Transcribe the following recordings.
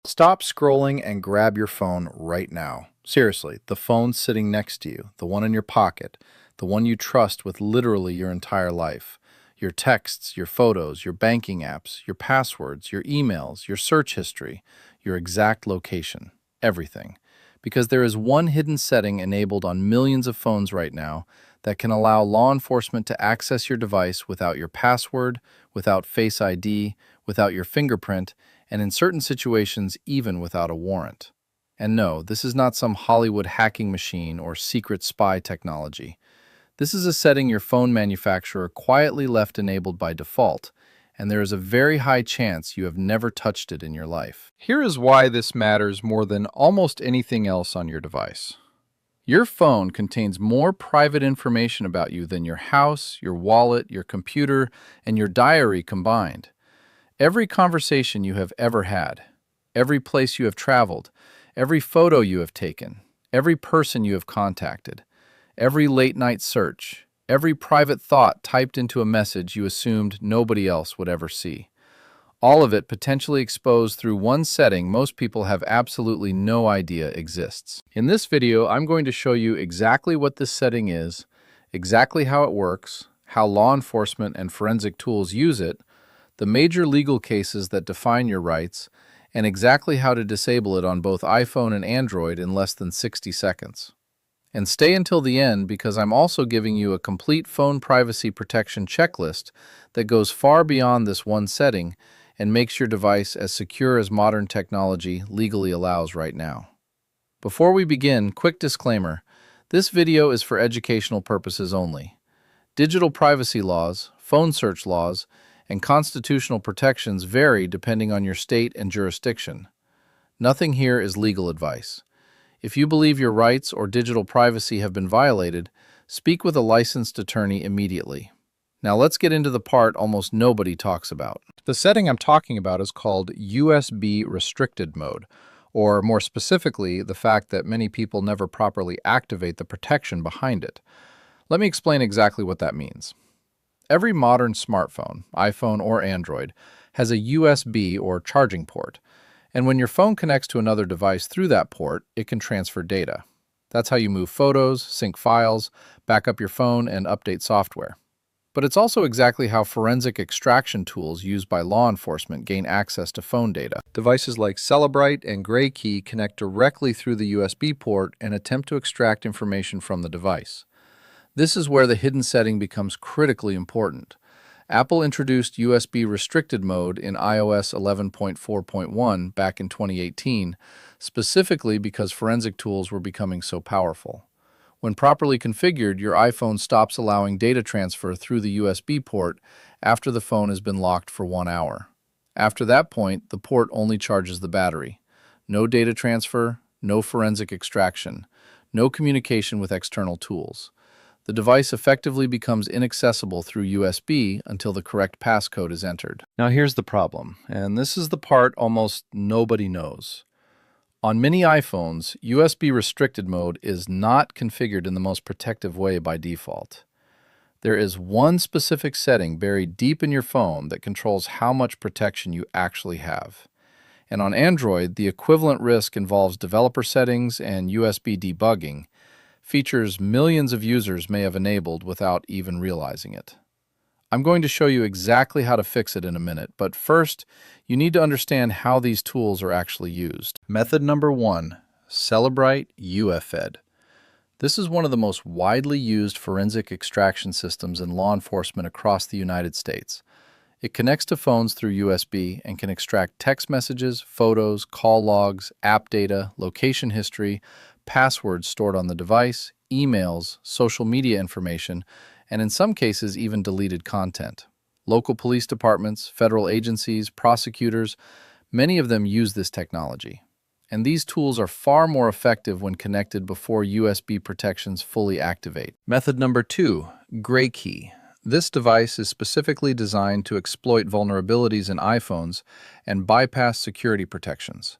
Stop scrolling and grab your phone right now. Seriously, the phone sitting next to you, the one in your pocket, the one you trust with literally your entire life. Your texts, your photos, your banking apps, your passwords, your emails, your search history, your exact location, everything. Because there is one hidden setting enabled on millions of phones right now that can allow law enforcement to access your device without your password, without Face ID, without your fingerprint, and in certain situations, even without a warrant. And no, this is not some Hollywood hacking machine or secret spy technology. This is a setting your phone manufacturer quietly left enabled by default, and there is a very high chance you have never touched it in your life. Here is why this matters more than almost anything else on your device. Your phone contains more private information about you than your house, your wallet, your computer, and your diary combined. Every conversation you have ever had, every place you have traveled, every photo you have taken, every person you have contacted, every late-night search, every private thought typed into a message you assumed nobody else would ever see. All of it potentially exposed through one setting most people have absolutely no idea exists. In this video, I'm going to show you exactly what this setting is, exactly how it works, how law enforcement and forensic tools use it, the major legal cases that define your rights, and exactly how to disable it on both iPhone and Android in less than 60 seconds. And stay until the end because I'm also giving you a complete phone privacy protection checklist that goes far beyond this one setting and makes your device as secure as modern technology legally allows right now. Before we begin, quick disclaimer: this video is for educational purposes only. Digital privacy laws, phone search laws, and constitutional protections vary depending on your state and jurisdiction. Nothing here is legal advice. If you believe your rights or digital privacy have been violated, speak with a licensed attorney immediately. Now let's get into the part almost nobody talks about. The setting I'm talking about is called USB restricted mode, or more specifically, the fact that many people never properly activate the protection behind it. Let me explain exactly what that means. Every modern smartphone, iPhone or Android, has a USB or charging port, and when your phone connects to another device through that port, it can transfer data. That's how you move photos, sync files, back up your phone, and update software. But it's also exactly how forensic extraction tools used by law enforcement gain access to phone data. Devices like Cellebrite and Graykey connect directly through the USB port and attempt to extract information from the device. This is where the hidden setting becomes critically important. Apple introduced USB restricted mode in iOS 11.4.1 back in 2018, specifically because forensic tools were becoming so powerful. When properly configured, your iPhone stops allowing data transfer through the USB port after the phone has been locked for 1 hour. After that point, the port only charges the battery. No data transfer, no forensic extraction, no communication with external tools. The device effectively becomes inaccessible through USB until the correct passcode is entered. Now here's the problem, and this is the part almost nobody knows. On many iPhones, USB restricted mode is not configured in the most protective way by default. There is one specific setting buried deep in your phone that controls how much protection you actually have. And on Android, the equivalent risk involves developer settings and USB debugging, features millions of users may have enabled without even realizing it. I'm going to show you exactly how to fix it in a minute, but first, you need to understand how these tools are actually used. Method number 1, Cellebrite UEFED. This is one of the most widely used forensic extraction systems in law enforcement across the United States. It connects to phones through USB and can extract text messages, photos, call logs, app data, location history, passwords stored on the device, emails, social media information, and in some cases even deleted content. Local police departments, federal agencies, prosecutors, many of them use this technology. And these tools are far more effective when connected before USB protections fully activate. Method number 2, Graykey. This device is specifically designed to exploit vulnerabilities in iPhones and bypass security protections.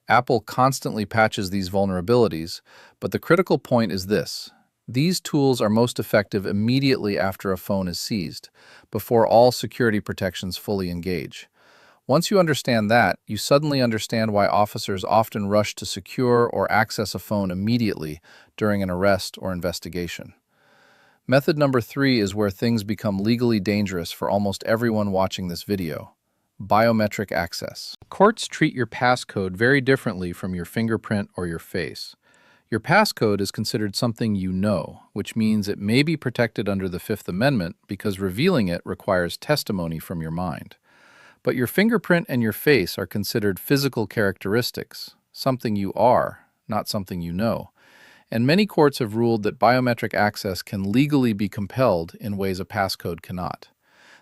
Apple constantly patches these vulnerabilities, but the critical point is this: these tools are most effective immediately after a phone is seized, before all security protections fully engage. Once you understand that, you suddenly understand why officers often rush to secure or access a phone immediately during an arrest or investigation. Method number 3 is where things become legally dangerous for almost everyone watching this video: biometric access. Courts treat your passcode very differently from your fingerprint or your face. Your passcode is considered something you know, which means it may be protected under the Fifth Amendment because revealing it requires testimony from your mind. But your fingerprint and your face are considered physical characteristics, something you are, not something you know. And many courts have ruled that biometric access can legally be compelled in ways a passcode cannot.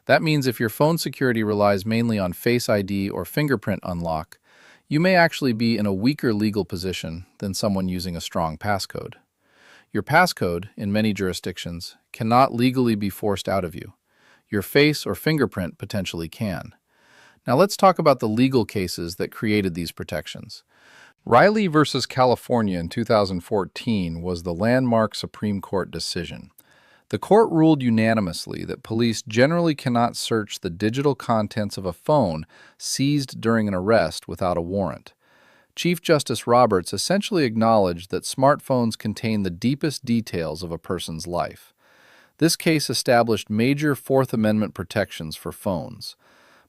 That means if your phone security relies mainly on Face ID or fingerprint unlock, you may actually be in a weaker legal position than someone using a strong passcode. Your passcode, in many jurisdictions, cannot legally be forced out of you. Your face or fingerprint potentially can. Now let's talk about the legal cases that created these protections. Riley versus California in 2014 was the landmark Supreme Court decision. The court ruled unanimously that police generally cannot search the digital contents of a phone seized during an arrest without a warrant. Chief Justice Roberts essentially acknowledged that smartphones contain the deepest details of a person's life. This case established major Fourth Amendment protections for phones.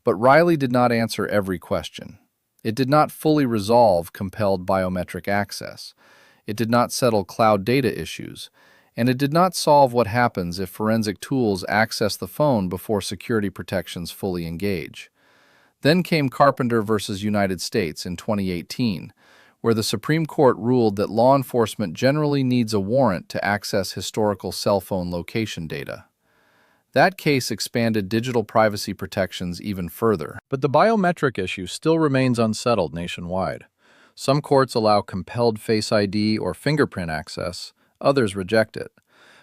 But Riley did not answer every question. It did not fully resolve compelled biometric access. It did not settle cloud data issues. And it did not solve what happens if forensic tools access the phone before security protections fully engage. Then came Carpenter versus United States in 2018, where the Supreme Court ruled that law enforcement generally needs a warrant to access historical cell phone location data. That case expanded digital privacy protections even further. But the biometric issue still remains unsettled nationwide. Some courts allow compelled Face ID or fingerprint access, others reject it,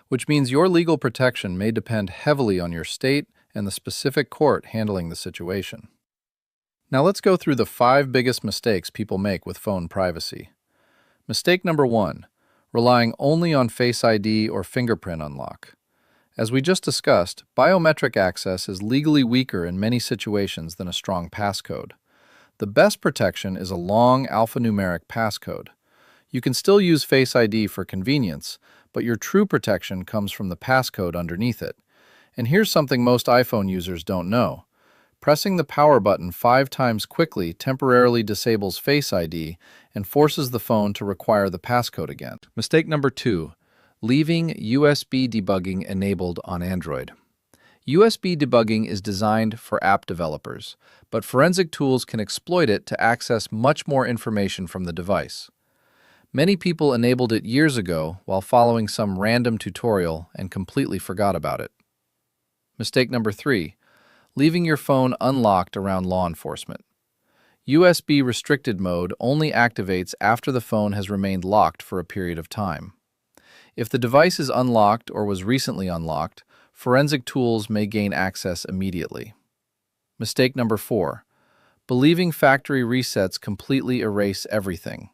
which means your legal protection may depend heavily on your state and the specific court handling the situation. Now let's go through the 5 biggest mistakes people make with phone privacy. Mistake number 1, relying only on Face ID or fingerprint unlock. As we just discussed, biometric access is legally weaker in many situations than a strong passcode. The best protection is a long alphanumeric passcode. You can still use Face ID for convenience, but your true protection comes from the passcode underneath it. And here's something most iPhone users don't know. Pressing the power button 5 times quickly temporarily disables Face ID and forces the phone to require the passcode again. Mistake number 2. Leaving USB debugging enabled on Android. USB debugging is designed for app developers, but forensic tools can exploit it to access much more information from the device. Many people enabled it years ago while following some random tutorial and completely forgot about it. Mistake number 3. Leaving your phone unlocked around law enforcement. USB restricted mode only activates after the phone has remained locked for a period of time. If the device is unlocked or was recently unlocked, forensic tools may gain access immediately. Mistake number 4. Believing factory resets completely erase everything.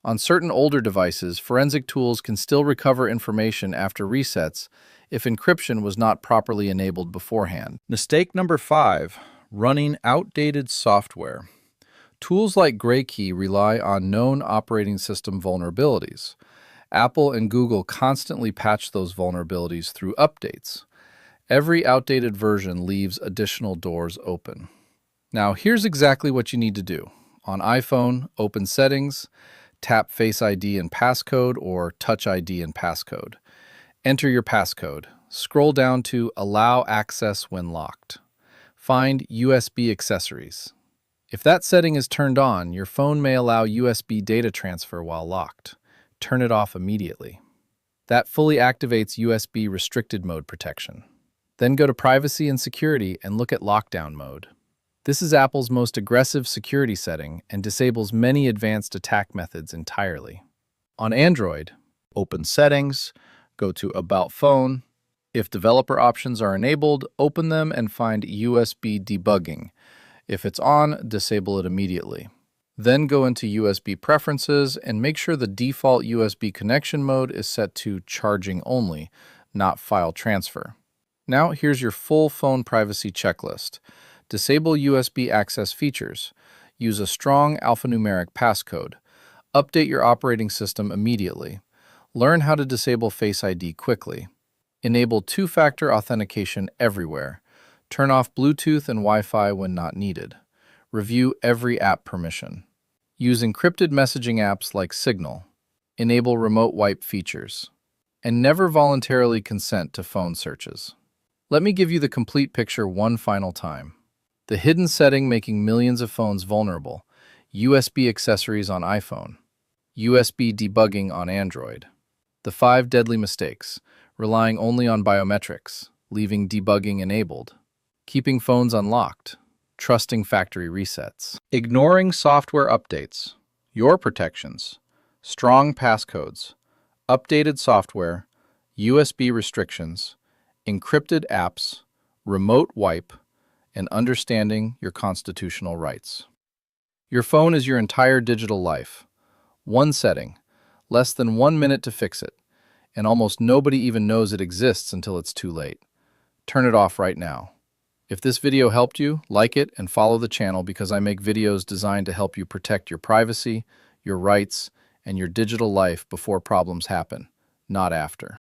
On certain older devices, forensic tools can still recover information after resets if encryption was not properly enabled beforehand. Mistake number 5. Running outdated software. Tools like GrayKey rely on known operating system vulnerabilities. Apple and Google constantly patch those vulnerabilities through updates. Every outdated version leaves additional doors open. Now, here's exactly what you need to do. On iPhone, open Settings, tap Face ID and Passcode or Touch ID and Passcode. Enter your passcode. Scroll down to Allow Access when locked. Find USB accessories. If that setting is turned on, your phone may allow USB data transfer while locked. Turn it off immediately. That fully activates USB restricted mode protection. Then go to Privacy and Security and look at Lockdown mode. This is Apple's most aggressive security setting and disables many advanced attack methods entirely. On Android, open Settings, go to About Phone. If developer options are enabled, open them and find USB debugging. If it's on, disable it immediately. Then go into USB preferences and make sure the default USB connection mode is set to charging only, not file transfer. Now here's your full phone privacy checklist. Disable USB access features. Use a strong alphanumeric passcode. Update your operating system immediately. Learn how to disable Face ID quickly. Enable two-factor authentication everywhere. Turn off Bluetooth and Wi-Fi when not needed. Review every app permission. Use encrypted messaging apps like Signal. Enable remote wipe features. And never voluntarily consent to phone searches. Let me give you the complete picture one final time. The hidden setting making millions of phones vulnerable. USB accessories on iPhone. USB debugging on Android. The 5 deadly mistakes. Relying only on biometrics, leaving debugging enabled. Keeping phones unlocked. Trusting factory resets. Ignoring software updates. Your protections. Strong passcodes. Updated software. USB restrictions. Encrypted apps. Remote wipe. And understanding your constitutional rights. Your phone is your entire digital life. One setting. Less than 1 minute to fix it. And almost nobody even knows it exists until it's too late. Turn it off right now. If this video helped you, like it and follow the channel because I make videos designed to help you protect your privacy, your rights, and your digital life before problems happen, not after.